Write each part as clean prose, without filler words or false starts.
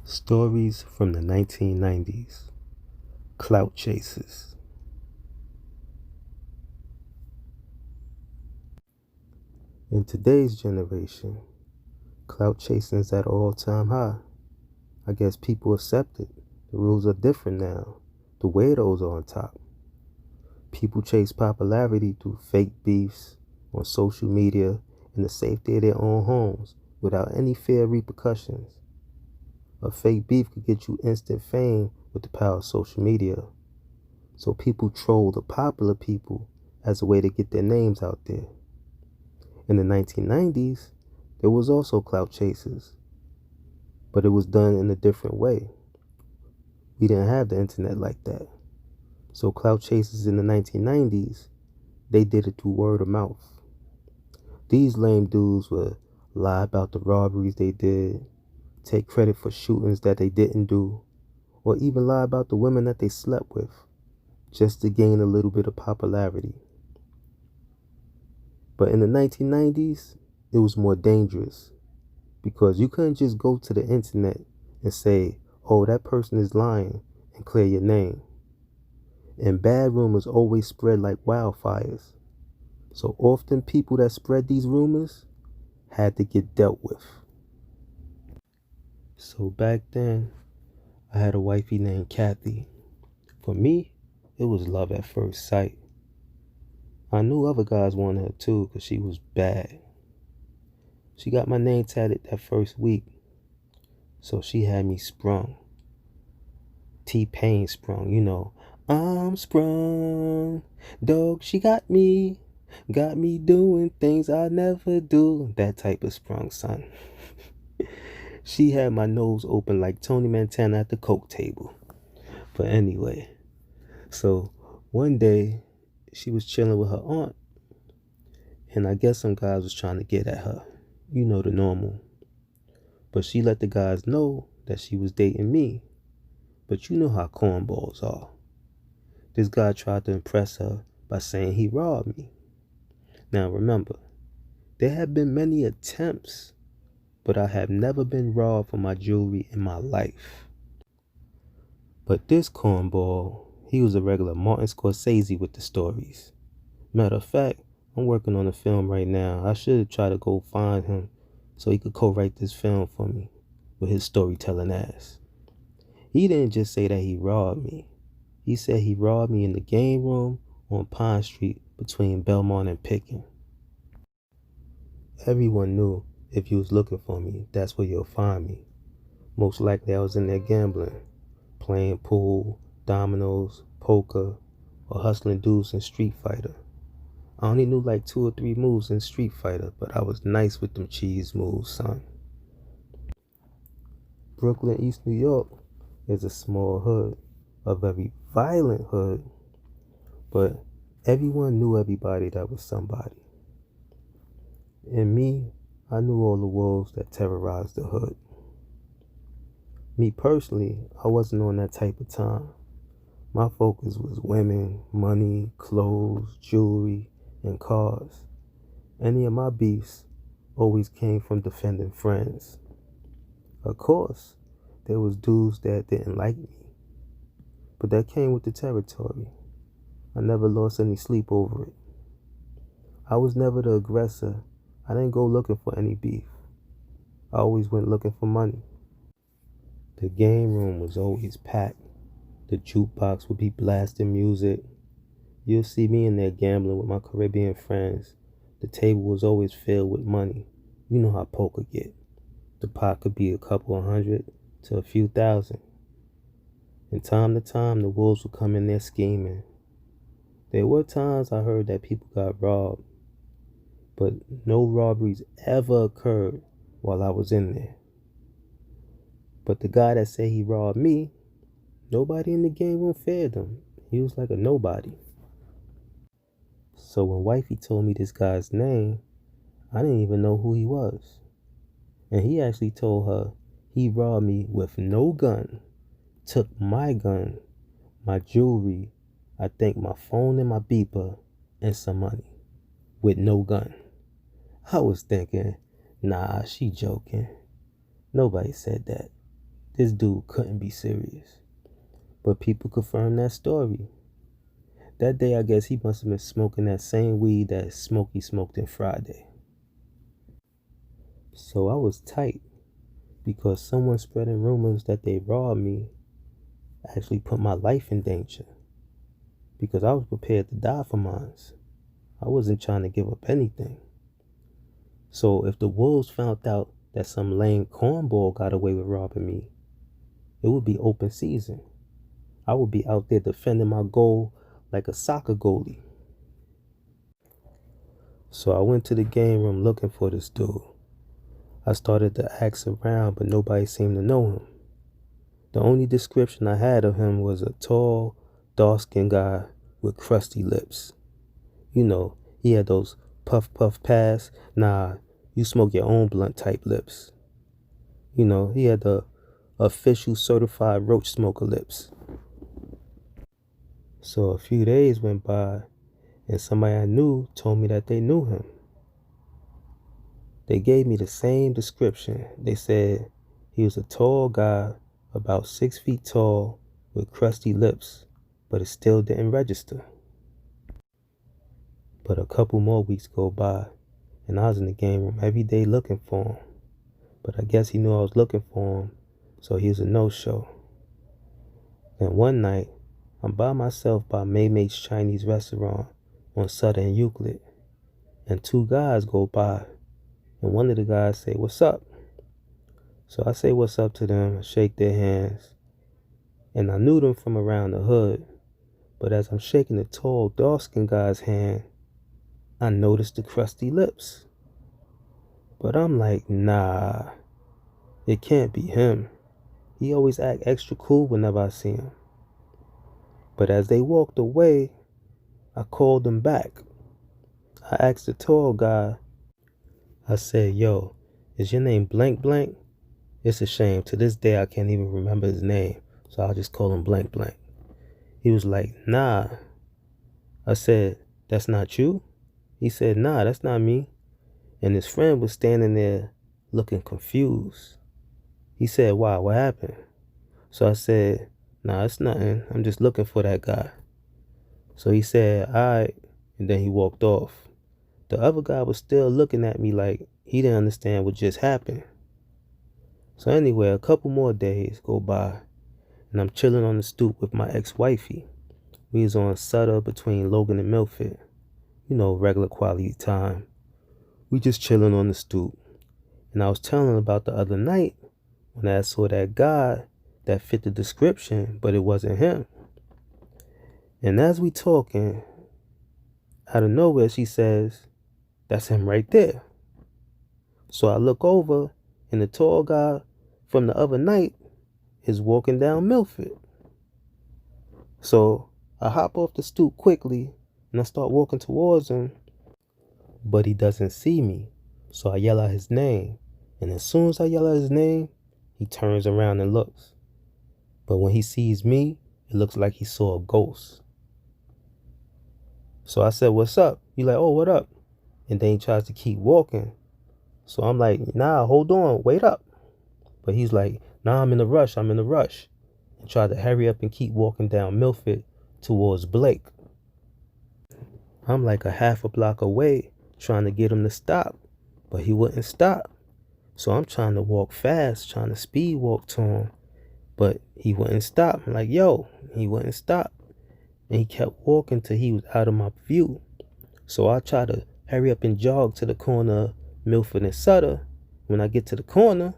Stories from the 1990s. Clout Chasers. In today's generation, clout chasing is at an all-time high. I guess people accept it. The rules are different now. The weirdos are on top. People chase popularity through fake beefs on social media in the safety of their own homes without any fear of repercussions. A fake beef could get you instant fame with the power of social media. So people troll the popular people as a way to get their names out there. In the 1990s, there was also clout chasers, but it was done in a different way. We didn't have the internet like that. So clout chasers in the 1990s, they did it through word of mouth. These lame dudes would lie about the robberies they did, take credit for shootings that they didn't do, or even lie about the women that they slept with, just to gain a little bit of popularity. But in the 1990s, it was more dangerous because you couldn't just go to the internet and say, oh, that person is lying, and clear your name. And bad rumors always spread like wildfires. So often people that spread these rumors had to get dealt with. So back then, I had a wifey named Kathy. For me, it was love at first sight. I knew other guys wanted her too because she was bad. She got my name tatted that first week, so she had me sprung. T-Pain sprung, I'm sprung, dog, she got me doing things I never do. That type of sprung, son. She had my nose open like Tony Montana at the Coke table. But anyway, so one day she was chilling with her aunt, and I guess some guys was trying to get at her. You know, the normal. But she let the guys know that she was dating me. But you know how cornballs are. This guy tried to impress her by saying he robbed me. Now remember, there have been many attempts, but I have never been robbed for my jewelry in my life. But this cornball, he was a regular Martin Scorsese with the stories. Matter of fact, I'm working on a film right now. I should try to go find him so he could co-write this film for me with his storytelling ass. He didn't just say that he robbed me. He said he robbed me in the game room on Pine Street between Belmont and Picking. Everyone knew if you was looking for me, that's where you'll find me. Most likely I was in there gambling, playing pool, dominoes, poker, or hustling dudes in Street Fighter. I only knew like 2 or 3 moves in Street Fighter, but I was nice with them cheese moves, son. Brooklyn, East New York is a small hood, a very violent hood, but everyone knew everybody that was somebody. And me, I knew all the wolves that terrorized the hood. Me personally, I wasn't on that type of time. My focus was women, money, clothes, jewelry, and cars. Any of my beefs always came from defending friends. Of course, there was dudes that didn't like me, but that came with the territory. I never lost any sleep over it. I was never the aggressor. I didn't go looking for any beef. I always went looking for money. The game room was always packed. The jukebox would be blasting music. You'll see me in there gambling with my Caribbean friends. The table was always filled with money. You know how poker get. The pot could be a couple of hundred to a few thousand. And time to time, the wolves would come in there scheming. There were times I heard that people got robbed, but no robberies ever occurred while I was in there. But the guy that said he robbed me, nobody in the game room feared him. He was like a nobody. So when wifey told me this guy's name, I didn't even know who he was. And he actually told her he robbed me with no gun, took my gun, my jewelry, I think my phone and my beeper, and some money, with no gun. I was thinking, nah, she joking. Nobody said that. This dude couldn't be serious. But people confirmed that story. That day, I guess he must have been smoking that same weed that Smokey smoked on Friday. So I was tight because someone spreading rumors that they robbed me actually put my life in danger. Because I was prepared to die for mine. I wasn't trying to give up anything. So if the wolves found out that some lame cornball got away with robbing me, it would be open season. I would be out there defending my goal like a soccer goalie. So I went to the game room looking for this dude. I started to ask around, but nobody seemed to know him. The only description I had of him was a tall, dark-skinned guy with crusty lips. You know, he had those puff pass, nah, you smoke your own blunt type lips. You know, he had the official certified roach smoker lips. So a few days went by and somebody I knew told me that they knew him. They gave me the same description. They said he was a tall guy, about 6 feet tall, with crusty lips, but it still didn't register. But a couple more weeks go by, and I was in the game room every day looking for him. But I guess he knew I was looking for him, so he was a no-show. Then one night, I'm by myself by Maymay's Chinese restaurant on Sutter and Euclid, and two guys go by, and one of the guys say, "What's up?" So I say what's up to them, shake their hands, and I knew them from around the hood, but as I'm shaking the tall, dark-skinned guy's hand, I noticed the crusty lips. But I'm like, nah, it can't be him. He always act extra cool whenever I see him. But as they walked away, I called them back. I asked the tall guy, I said, "Yo, is your name blank blank?" It's a shame. To this day, I can't even remember his name, so I'll just call him blank blank. He was like, "Nah." I said, "That's not you?" He said, "Nah, that's not me." And his friend was standing there looking confused. He said, "Why? What happened?" So I said, "Nah, it's nothing. I'm just looking for that guy." So he said, "All right," and then he walked off. The other guy was still looking at me like he didn't understand what just happened. So anyway, a couple more days go by, and I'm chilling on the stoop with my ex-wifey. We was on Sutter between Logan and Milford. You know, regular quality time. We just chilling on the stoop. And I was telling her about the other night when I saw that guy that fit the description, but it wasn't him. And as we talking, out of nowhere she says, "That's him right there." So I look over, and the tall guy from the other night is walking down Milford. So I hop off the stoop quickly, and I start walking towards him, but he doesn't see me. So I yell out his name, and as soon as I yell out his name, he turns around and looks. But when he sees me, it looks like he saw a ghost. So I said, "What's up?" He like, "Oh, what up?" And then he tries to keep walking. So I'm like, "Nah, hold on, wait up." But he's like, "Nah, I'm in a rush, I'm in a rush." And tried to hurry up and keep walking down Milford towards Blake. I'm like a half a block away trying to get him to stop, but he wouldn't stop. So I'm trying to walk fast, trying to speed walk to him, but he wouldn't stop. I'm like, "Yo," he wouldn't stop. And he kept walking till he was out of my view. So I try to hurry up and jog to the corner of Milford and Sutter. When I get to the corner,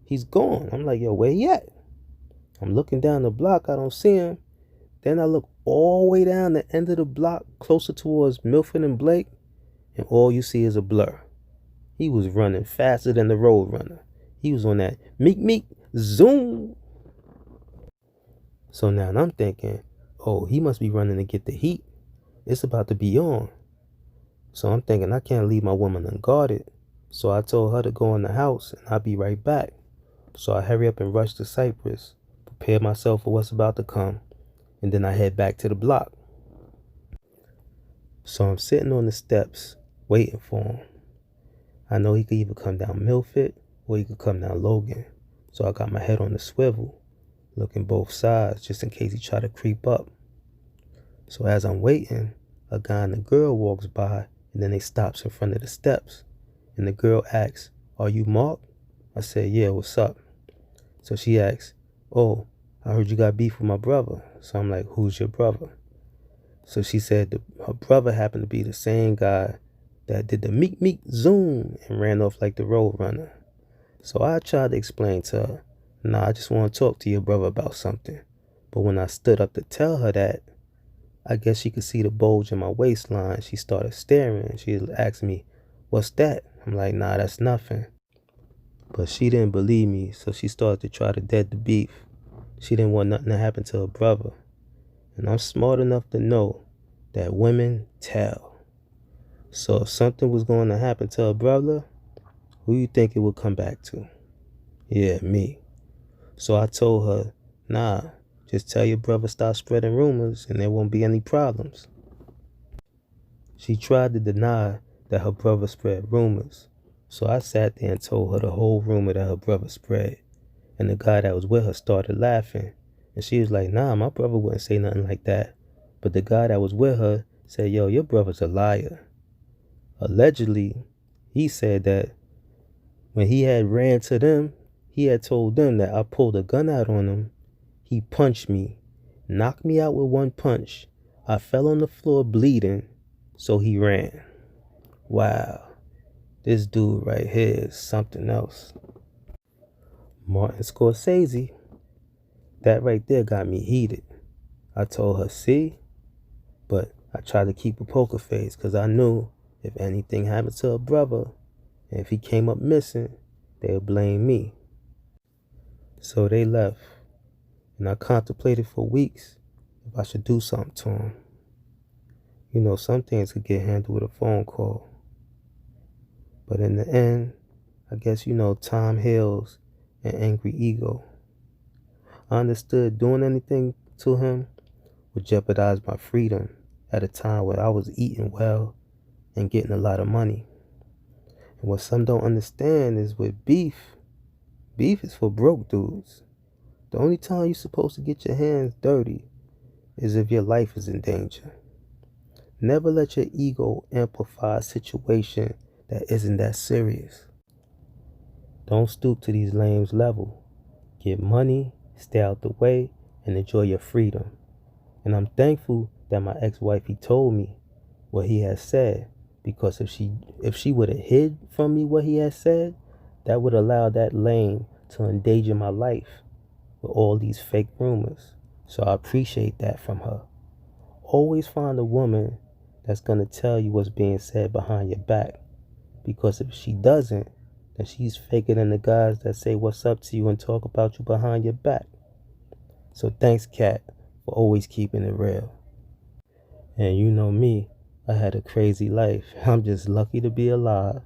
he's gone. I'm like, "Yo, where he at?" I'm looking down the block, I don't see him. Then I look all the way down the end of the block, closer towards Milford and Blake, and all you see is a blur. He was running faster than the road runner. He was on that meek, zoom. So now I'm thinking, oh, he must be running to get the heat. It's about to be on. So I'm thinking I can't leave my woman unguarded. So I told her to go in the house and I'll be right back. So I hurry up and rush to Cypress, prepare myself for what's about to come, and then I head back to the block. So I'm sitting on the steps waiting for him. I know he could either come down Milford or he could come down Logan. So I got my head on the swivel, looking both sides just in case he tried to creep up. So as I'm waiting, a guy and a girl walks by, and then they stops in front of the steps. And the girl asks, "Are you Mark?" I said, "Yeah, what's up?" So she asks, "Oh, I heard you got beef with my brother." So I'm like, "Who's your brother?" So she said her brother happened to be the same guy that did the meek meek zoom and ran off like the road runner. So I tried to explain to her, "Nah, I just want to talk to your brother about something." But when I stood up to tell her that, I guess she could see the bulge in my waistline. She started staring. She asked me, "What's that?" I'm like, "Nah, that's nothing." But she didn't believe me, so she started to try to dead the beef. She didn't want nothing to happen to her brother. And I'm smart enough to know that women tell. So if something was going to happen to her brother, who you think it would come back to? Yeah, me. So I told her, "Nah, just tell your brother stop spreading rumors and there won't be any problems." She tried to deny that her brother spread rumors. So I sat there and told her the whole rumor that her brother spread. And the guy that was with her started laughing. And she was like, "Nah, my brother wouldn't say nothing like that." But the guy that was with her said, "Yo, your brother's a liar." Allegedly, he said that when he had ran to them, he had told them that I pulled a gun out on him. He punched me, knocked me out with one punch. I fell on the floor bleeding, so he ran. Wow, this dude right here is something else. Martin Scorsese, that right there got me heated. I told her, "See?" But I tried to keep a poker face because I knew if anything happened to her brother, and if he came up missing, they would blame me. So they left, and I contemplated for weeks if I should do something to him. You know, some things could get handled with a phone call. But in the end, I guess, time heals an angry ego. I understood doing anything to him would jeopardize my freedom at a time where I was eating well and getting a lot of money. And what some don't understand is with beef is for broke dudes. The only time you're supposed to get your hands dirty is if your life is in danger. Never let your ego amplify a situation that isn't that serious. Don't stoop to these lames' level. Get money, stay out the way, and enjoy your freedom. And I'm thankful that my ex-wife, he told me what he had said, because if she would have hid from me what he had said, that would allow that lame to endanger my life with all these fake rumors. So I appreciate that from her. Always find a woman that's going to tell you what's being said behind your back, because if she doesn't, then she's faker than the guys that say what's up to you and talk about you behind your back. So thanks, Kat, for always keeping it real. And you know me, I had a crazy life. I'm just lucky to be alive.